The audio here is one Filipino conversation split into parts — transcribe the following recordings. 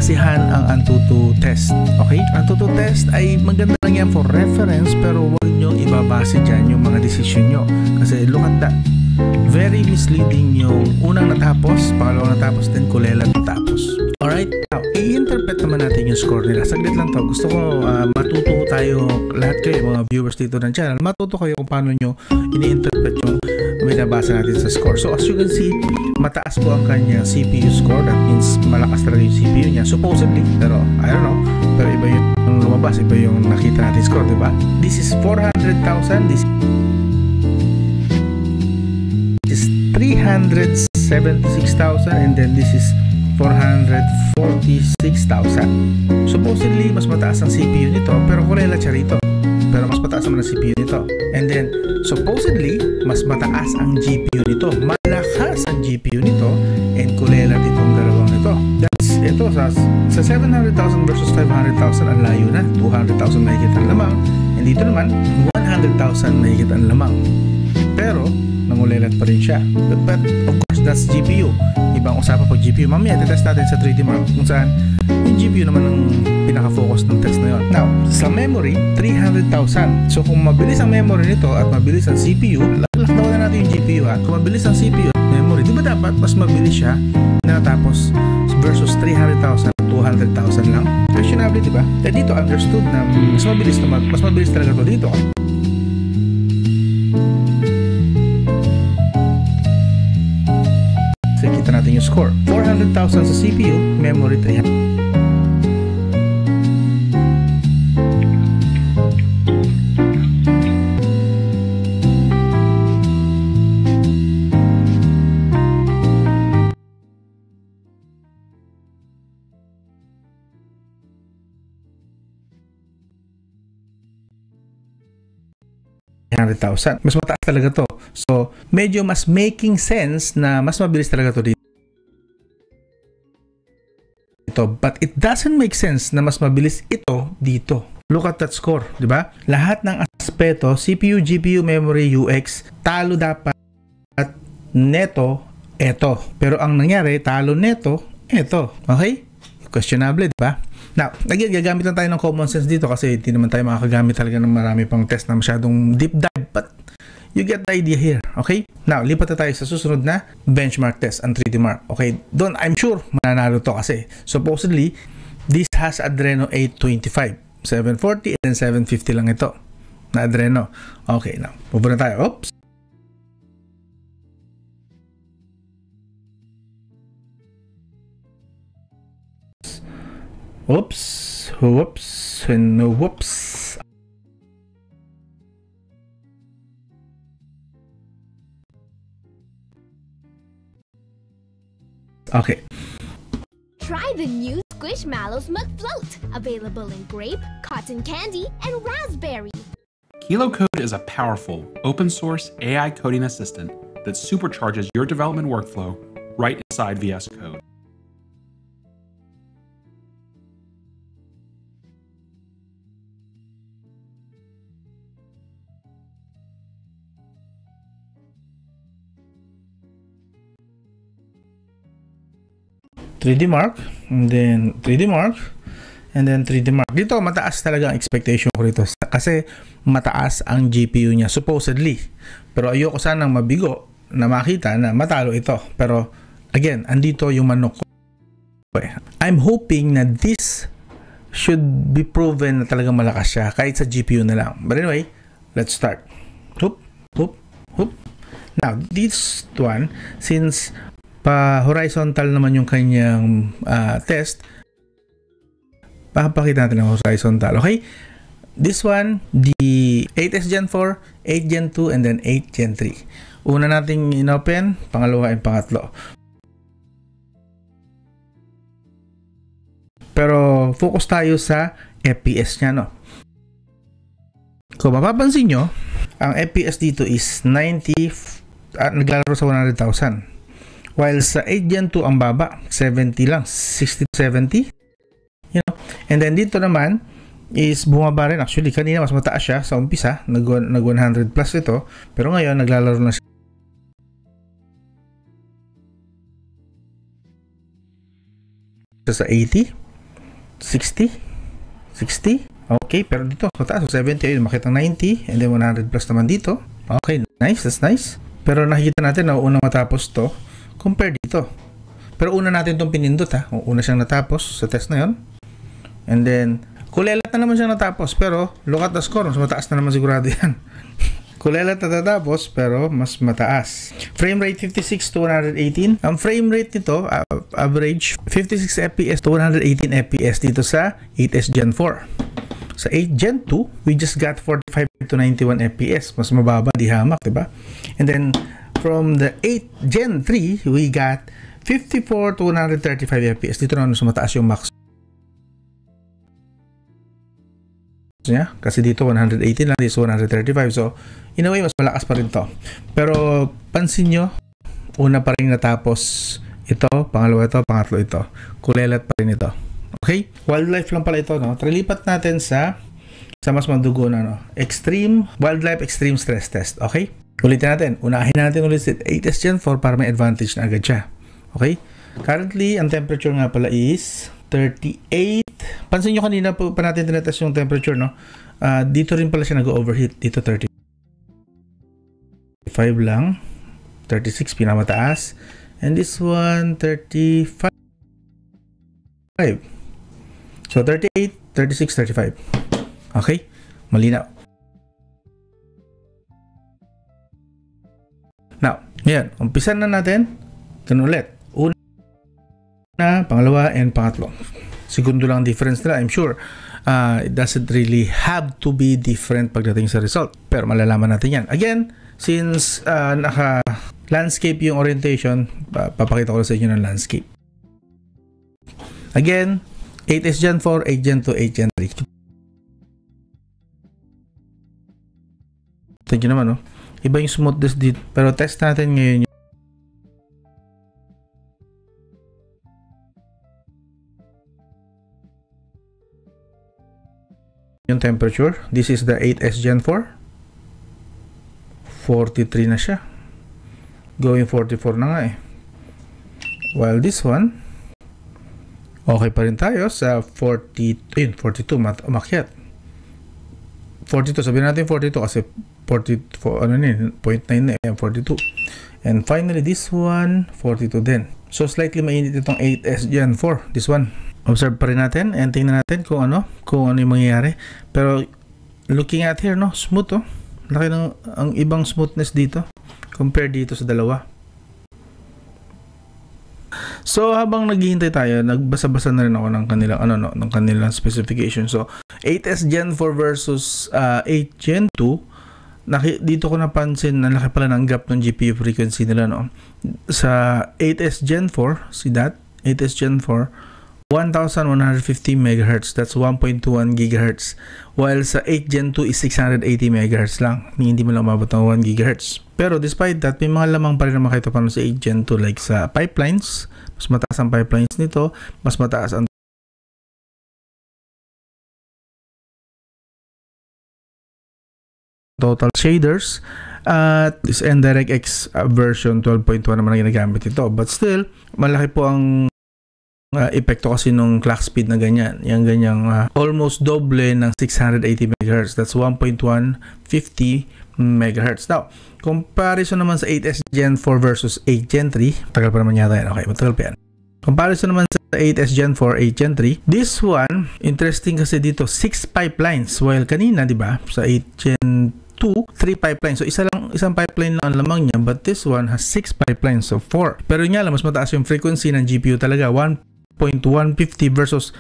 basihan ang Antutu test. Okay? Antutu test ay maganda lang yan for reference, pero huwag nyo ibabase dyan yung mga desisyon nyo. Kasi look at that. Very misleading yung unang natapos, pangalawang natapos, then kulela natapos. Alright? Now, i-interpret naman natin yung score nila. Saglit lang to. Gusto ko matuto tayo, lahat kayo, mga viewers dito ng channel, matuto kayo kung paano nyo ini-interpret yung binabasa natin sa score. So, as you can see, mataas po ang kanya CPU score. That means malakas talaga yung CPU niya. Supposedly, pero I don't know. Pero iba yung lumabas, iba yung nakita natin score, diba? This is 400,000. This is 376,000, and then this is 446,000. Supposedly, mas mataas ang CPU nito, pero kulela siya rito. Pero mas mataas naman ang CPU nito. And then, supposedly, mas mataas ang GPU nito. Malakas ang GPU nito, and kulela ditong dalawang ito. That's, ito, sa 700,000 versus 500,000, ang layo na. 200,000 mahigit ang lamang. And dito naman, 100,000 mahigit ang lamang. Pero, nangulelat pa rin siya. But of course, that's GPU. Ibang usapan pag GPU. Mamaya, titest natin sa 3D Mark kung saan yung GPU naman ang pinaka-focus ng test na yun. Now, sa memory, 300,000. So, kung mabilis ang memory nito at mabilis ang CPU, lakdaw na natin yung GPU ha. Kung mabilis ang CPU at memory, di ba dapat mas mabilis siya na natapos versus 300,000 at 200,000 lang? Questionable, di ba? Kaya dito, understood na mas mabilis talaga to dito. Kita natin yung score. 400,000 sa CPU, memory 300. Mas mataas talaga to. So, medyo mas making sense na mas mabilis talaga to dito. But it doesn't make sense na mas mabilis ito dito. Look at that score, di ba? Lahat ng aspeto, CPU, GPU, memory, UX, talo dapat at neto, eto. Pero ang nangyari, talo neto, eto. Okay? Questionable, di ba? Now, again, gagamit lang tayo ng common sense dito kasi hindi naman tayo makakagamit talaga ng marami pang test na masyadong deep dive. But you get the idea here. Okay? Now, lipat na tayo sa susunod na benchmark test, ang 3D Mark. Okay? Doon, I'm sure mananalo to kasi supposedly, this has Adreno 825. 740 and then 750 lang ito na Adreno. Okay, now, pupunta tayo. Oops! Whoops, whoops, and whoops. Okay. Try the new Squishmallows McFloat, available in grape, cotton candy, and raspberry. KiloCode is a powerful, open-source AI coding assistant that supercharges your development workflow right inside VS Code. .3D Mark, and then 3D Mark, and then 3D Mark. Dito, mataas talaga ang expectation ko rito kasi mataas ang GPU niya, supposedly. Pero ayoko sanang mabigo na makita na matalo ito. Pero, again, andito yung manok ko. I'm hoping na this should be proven na talagang malakas siya kahit sa GPU na lang. But anyway, let's start. Hoop, hoop, hoop. Now, this one, since pa-horizontal naman yung kanyang test, papakita natin ang horizontal. Okay? This one, the 8S Gen 4, 8 Gen 2, and then 8 Gen 3. Una nating in-open, pangalawa and pangatlo. Pero focus tayo sa FPS niya, no? Kung mapapansin nyo, ang FPS dito is 90, naglalaro sa 100,000. While sa 8 Gen 2 ang baba, 70 lang, 60 to 70. You know? And then dito naman is bumaba rin. Actually, kanina mas mataas siya sa umpisa, nag 100 plus ito, pero ngayon naglalaro na siya sa 80. 60? 60? Okay, pero dito sa taas, 70, ayun, makita 90, and then 100 plus naman dito. Okay, nice, that's nice. Pero nakikita natin na unang matapos to, compare dito. Pero una natin itong pinindot ha. Una siyang natapos sa test na yon. And then, kulelat na naman siyang natapos. Pero, look at the score. Mas mataas na naman sigurado yan. Kulelat na natapos, pero mas mataas. Frame rate 56 to 118. Ang frame rate nito, average 56 FPS to 118 FPS dito sa 8S Gen 4. Sa 8 Gen 2, we just got 45 to 91 FPS. Mas mababa, di hamak, diba? And then, from the 8 Gen 3, we got 54 to 135 FPS. Dito na mas mataas yung max niya. Kasi dito 118 lang, dito 135. So, in a way, mas malakas pa rin to. Pero, pansin nyo, una pa rin natapos ito, pangalawa ito, pangatlo ito. Kulelat pa rin ito. Okay? Wildlife lang pala ito, no? Trilipat natin sa mas madugo na, no? Wildlife Extreme Stress Test. Okay? Ulitin natin. Unahin natin ulit si 8S Gen 4 para may advantage na agad siya. Okay? Currently, ang temperature nga pala is 38. Pansin nyo kanina pa natin tinatest yung temperature, no? Dito rin pala siya nag-overheat. Dito 35 lang. 36 pinamataas. And this one 35. So 38, 36, 35. Okay? Malinaw. Now, yan. Umpisan na natin. Ganun ulit. Una, pangalawa, and pangatlo. Segundo lang difference nila, I'm sure. It doesn't really have to be different pagdating sa result. Pero malalaman natin yan. Again, since naka-landscape yung orientation, papakita ko sa inyo ng landscape. Again, 8S Gen 4, 8 Gen 2, 8 Gen 3. Thank you naman, no? Iba yung smoothness dito. Pero test natin ngayon yung temperature. This is the 8S Gen 4. 43 na siya. Going 44 na nga eh. While this one, okay pa rin tayo sa 42, umakyat. 42, sabihin natin 42 kasi 44, ano ni, 0.9 na, 42. And finally, this one, 42 din. So, slightly mainit itong 8S Gen 4, this one. Observe pa rin natin and tingnan natin kung ano yung mangyayari. Pero, looking at here, no, smooth, oh. Laki ng ang ibang smoothness dito compared dito sa dalawa. So habang naghihintay tayo, nagbasa-basa na rin ako ng kanilang ng kanilang specification. So 8S Gen 4 versus 8 Gen 2, dito ko napansin na laki pala ng gap ng GPU frequency nila, no. Sa 8S Gen 4, see that? 8S Gen 4, 1150 MHz, that's 1.21 GHz. While sa 8 Gen 2 is 680 MHz lang. Hindi mo lang umabot ng 1 GHz. Pero despite that, may mga lamang pa rin na makita pa sa 8 Gen 2 like sa pipelines. Mas mataas ang pipelines nito, mas mataas ang total shaders. At this NDirectX version 12.1 naman ang ginagamit ito. But still, malaki po ang epekto kasi nung clock speed na ganyan. Yung ganyang almost doble ng 680 MHz. That's 1.150 MHz. Now, comparison naman sa 8S Gen 4 versus 8 Gen 3. Tagal pa naman yata yan. Okay, matagal pa yan. Comparison naman sa 8S Gen 4, 8 Gen 3. This one, interesting kasi dito, 6 pipelines. While kanina, di ba, sa 8 Gen 2, 3 pipelines. So, isang pipeline lang ang lamang niya. But this one has 6 pipelines. So, 4. Pero nga lang, mas mataas yung frequency ng GPU talaga. 1.150 versus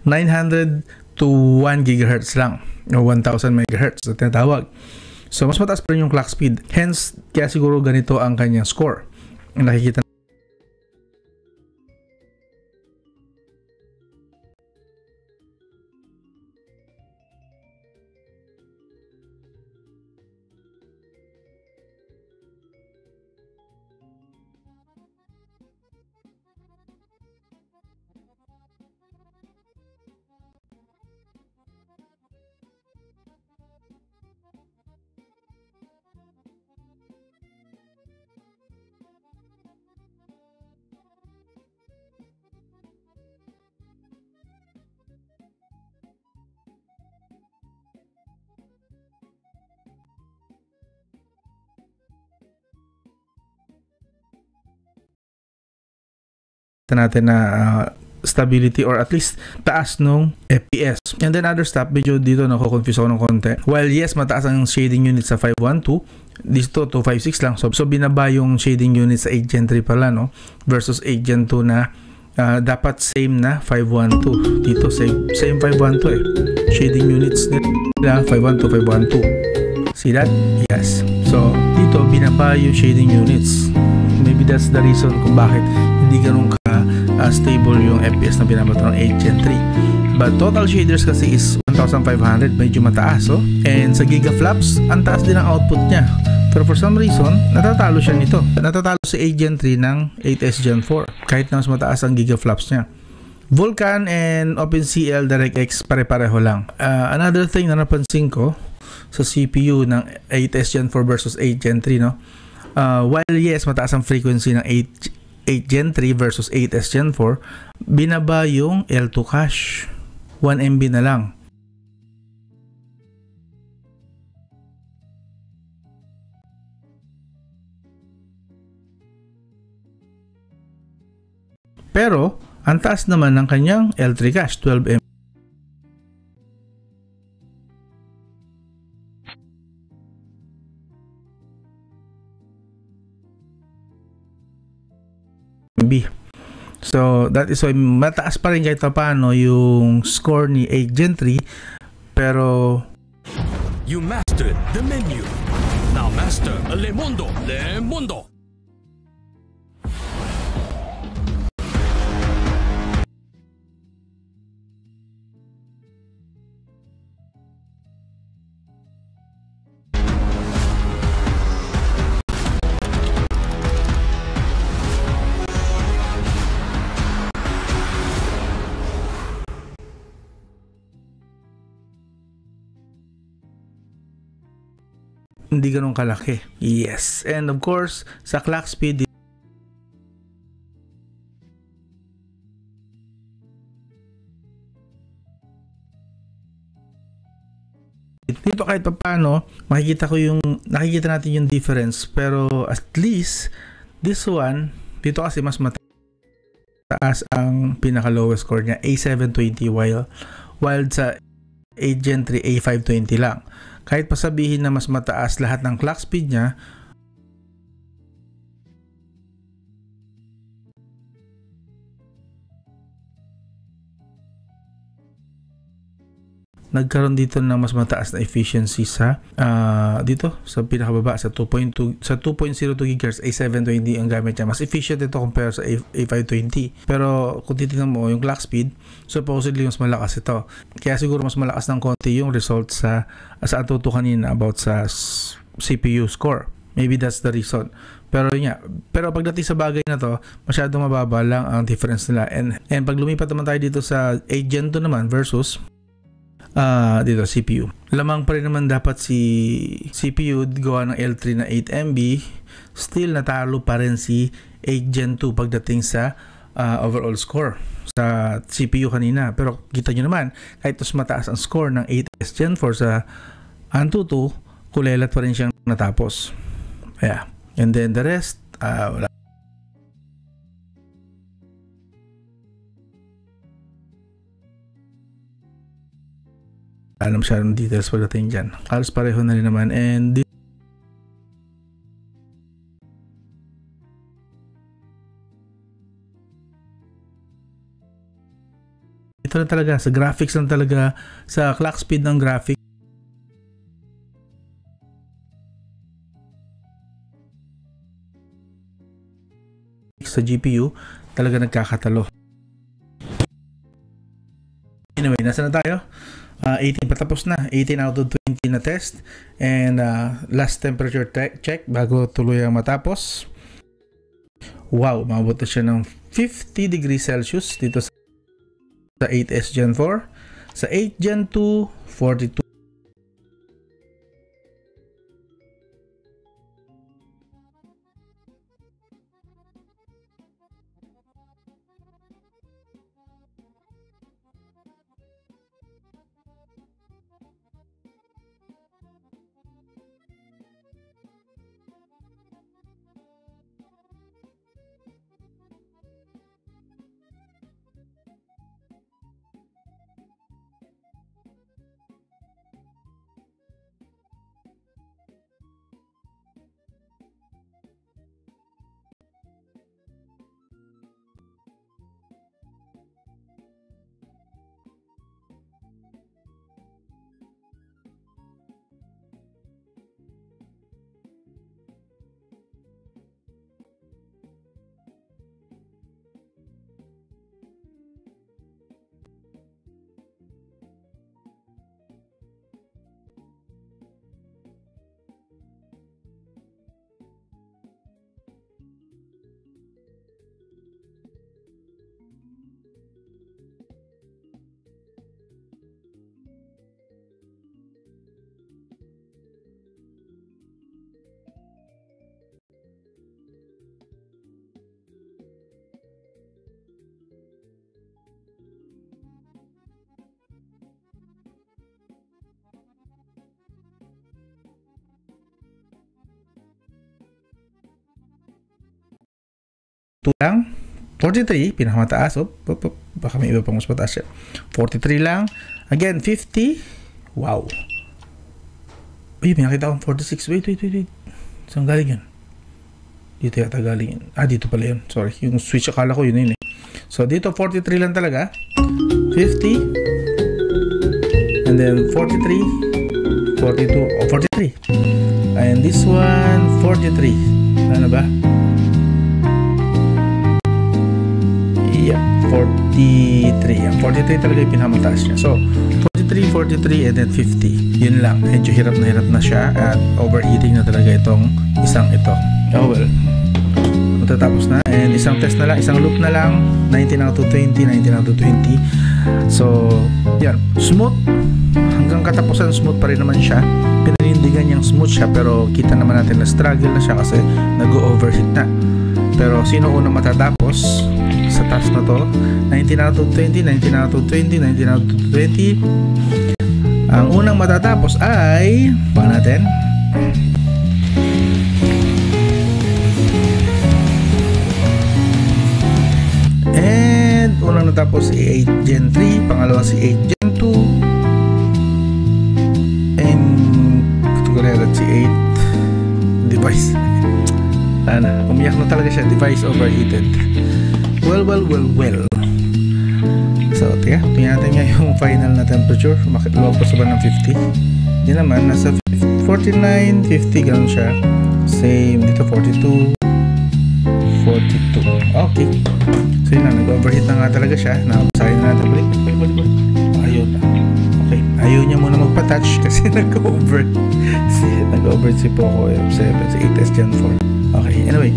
900 to 1 GHz lang. O 1000 MHz na tinatawag. So, mas mataas pa rin yung clock speed. Hence, kaya siguro ganito ang kanyang score. Ang nakikita natin na stability or at least taas nung FPS. And then other stuff, medyo dito nako-confuse ako ng konti. While yes, mataas ang shading unit sa 512, dito 256 lang. So binaba yung shading unit sa 8 Gen 3 pala, no? Versus 8 Gen 2 na dapat same na 512. Dito same 512 eh. Shading units nila 512, 512. See that? Yes. So dito binaba yung shading units. Maybe that's the reason kung bakit hindi ganun ka stable yung FPS na binabato ng 8 Gen 3. But total shaders kasi is 1,500, medyo mataas, oh. And sa gigaflops, ang taas din ang output niya. Pero for some reason, natatalo siya nito. Natatalo sa 8 Gen 3 ng 8S Gen 4, kahit na mas mataas ang gigaflops niya. Vulkan and OpenCL DirectX pare-pareho lang. Another thing na napansin ko sa CPU ng 8S Gen 4 versus 8 Gen 3, no? While yes, mataas ang frequency ng 8 Gen 3 versus 8S Gen 4, binaba yung L2 cache. 1 MB na lang. Pero, ang taas naman ng kanyang L3 cache, 12 MB. So that is why mataas pa rin kahit paano yung score ni 8 Gen 3, pero you mastered the menu. Now master Le Mundo. Le Mundo. hindi ganun kalaki. Yes. And of course, sa clock speed, dito kahit paano nakikita natin yung difference, pero at least this one dito kasi mas mataas ang pinaka lowest score niya, A720, while sa 8 Gen 3 A520 lang. Kahit pa sabihin na mas mataas lahat ng clock speed niya, nagkaroon dito ng mas mataas na efficiency sa dito sa pinakababa sa 2.02 GHz A720 ang gamit niya. Mas efficient ito compare sa A520. Pero kung titingnan mo yung clock speed, supposedly mas malakas ito. Kaya siguro mas malakas ng konti yung result sa atuto kanina about sa CPU score. Maybe that's the reason. Pero pagdating sa bagay na to, masyadong mababa lang ang difference nila. And pag lumipat naman tayo dito sa 8 Gen 2 naman versus dito CPU. Lamang pa rin naman dapat si CPU gawa ng L3 na 8 MB, still natalo pa rin si 8 Gen 2 pagdating sa overall score sa CPU kanina. Pero kita nyo naman, kahit mas mataas ang score ng 8S Gen 4 sa Antutu, kulelat pa rin siyang natapos. Yeah. And then the rest, wala. Alam siya ng details pagdating dyan. Halos pareho na rin naman. And ito na talaga, sa graphics lang talaga, sa clock speed ng graphics, sa GPU, talaga nagkakatalo. Anyway, nasa na tayo? 18 patapos na, 18 out of 20 na test, and last temperature check bago tuloy ang matapos. Wow, maabot na siya ng 50 degrees Celsius dito sa 8S Gen 4, sa 8 Gen 2, 42. lang. 43, pinakamataas. Baka may iba pang mas mataas siya. 43 lang. Again, 50. Wow. Uy, may nakita akong 46. Wait. Saan galing yan? Dito yata galing yun. Dito pala yun. Sorry. Yung switch, akala ko yun eh. So, dito 43 lang talaga. 50. And then 43. 42. 43. And this one, 43. Ano ba? Yep, 43. Yan, 43 talaga yung pinakamataas niya. So, 43, 43, and then 50. Yun lang. Medyo hirap na siya at overeating na talaga itong isang ito. Oh well. Matatapos na. And isang test na lang, isang loop na lang. 19 out of 20, 19 out of 20. So, yan. Smooth. Hanggang katapusan, smooth pa rin naman siya. Pinanindigan niyang smooth siya, pero kita naman natin na struggle na siya kasi nag-overheat na. Pero sino unang matatapos sa task na to? 19 out of 20, 19 out of 20, 19 out of 20. Ang unang matatapos ay natin. And unang natapos si 8 Gen 3, pangalawa si 8 Gen 2, and katugunan si 8 Device. Umiyak na talaga siya. Device overheated. Well. So, tingnan natin nga yung final na temperature. Lumagpas ba ng 50? Yan naman, nasa 49, 50, ganun siya. Same, dito 42, 42. Okay. So, yun lang, nag-overheat na nga talaga siya. Nakabasahin na natin. Balik. Ayun na. Okay. Ayaw niya muna magpa-touch kasi nag-overheat si Poco F7 sa 8S Gen 4. Okay, anyway,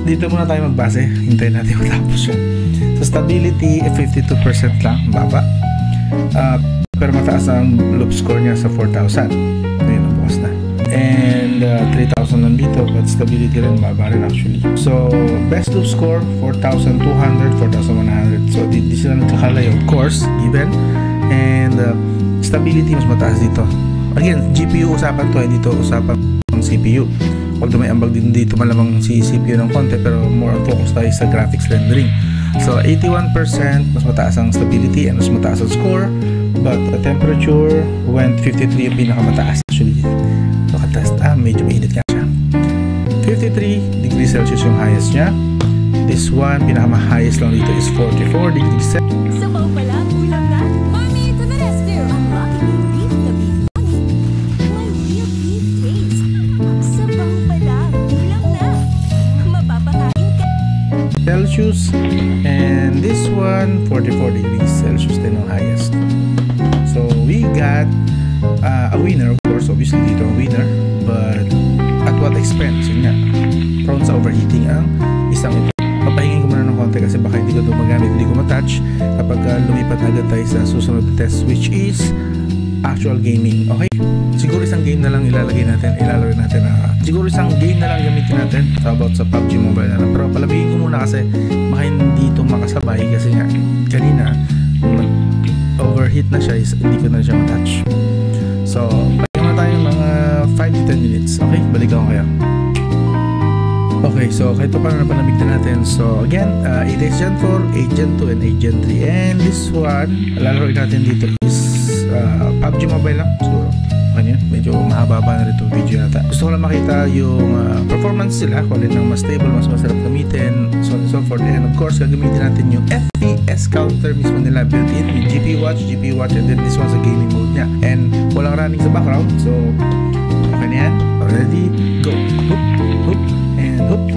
dito muna tayo magbase. Hintayin natin matapos siya. So, stability, 52% lang, baba. Pero mataas ang loop score niya sa 4,000. Ayun, nabukas na. And 3,000 lang dito, but stability rin, baba rin actually. So, best loop score, 4,200, 4,100. So, di sila nagkakalayo. Of course, given. And stability, mas mataas dito. Again, GPU usapan to, hindi to usapan ng CPU. Although may ambag din dito malamang si CPU ng konti, pero more on focus tayo sa graphics rendering. So 81%, mas mataas ang stability and mas mataas ang score, but the temperature went 53 yung pinakamataas actually. So katest, medyo mainit nga siya. 53 degrees Celsius yung highest niya. This one, pinakama-highest lang dito is 44 degrees Celsius. Sabaw pala, ulam na. Mommy, to the rescue! Unlocking yung beef na beef money. One real beef taste. Sabaw pala, ulam na. Mapapakain ka. Celsius, and this one 44 degrees Celsius din ang highest. So we got a winner, of course. Obviously dito ang winner, but at what expense? Yun nga, prone sa overheating ang isang ito. Papahingin ko muna ng konti kasi baka hindi ko ito magamit, hindi ko matouch kapag lumipat na agad tayo sa susunod na test, which is actual gaming. Okay? Siguro isang game na lang ilalagay natin siguro isang game na lang gamitin natin. How about sa PUBG Mobile na lang. Pero palabigin ko muna kasi baka hindi ito makasabay kasi nga kanina overheat na siya, hindi ko na siya matouch. So, balikan na tayo mga 5 to 10 minutes. Okay? Balikan ko kaya. Okay, so kahit pa paano napanamig na natin. So again, 8S Gen 4, 8 Gen 2, and 8 Gen 3. And this one, lalaroin natin dito is PUBG Mobile lang. So, yun, medyo mahaba-haba na rin itong video nata. Gusto ko lang makita yung performance sila, kung alin ang mas stable, mas masarap gamitin, so on and so forth. And of course, gagamitin natin yung FPS counter mismo nila built-in with GPU watch, and then this one's a gaming mode niya. And walang running sa background, so okay na yan. Ready, go. Hoop, hoop, and hoop.